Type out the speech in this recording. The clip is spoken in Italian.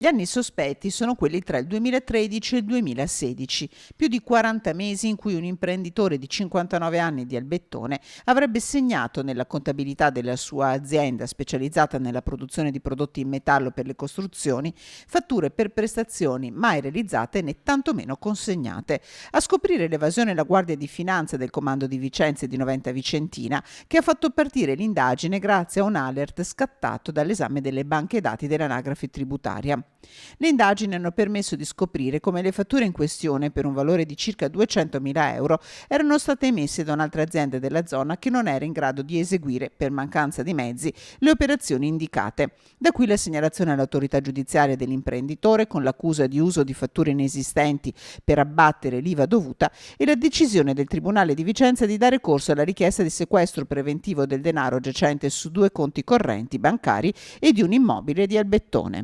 Gli anni sospetti sono quelli tra il 2013 e il 2016, più di 40 mesi in cui un imprenditore di 59 anni di Albettone avrebbe segnato nella contabilità della sua azienda specializzata nella produzione di prodotti in metallo per le costruzioni fatture per prestazioni mai realizzate né tantomeno consegnate. A scoprire l'evasione la Guardia di Finanza del Comando di Vicenza e di Noventa Vicentina, che ha fatto partire l'indagine grazie a un alert scattato dall'esame delle banche dati dell'anagrafe tributaria. Le indagini hanno permesso di scoprire come le fatture in questione, per un valore di circa 200.000 euro, erano state emesse da un'altra azienda della zona che non era in grado di eseguire, per mancanza di mezzi, le operazioni indicate. Da qui la segnalazione all'autorità giudiziaria dell'imprenditore con l'accusa di uso di fatture inesistenti per abbattere l'IVA dovuta e la decisione del Tribunale di Vicenza di dare corso alla richiesta di sequestro preventivo del denaro giacente su 2 conti correnti bancari e di un immobile di Albettone.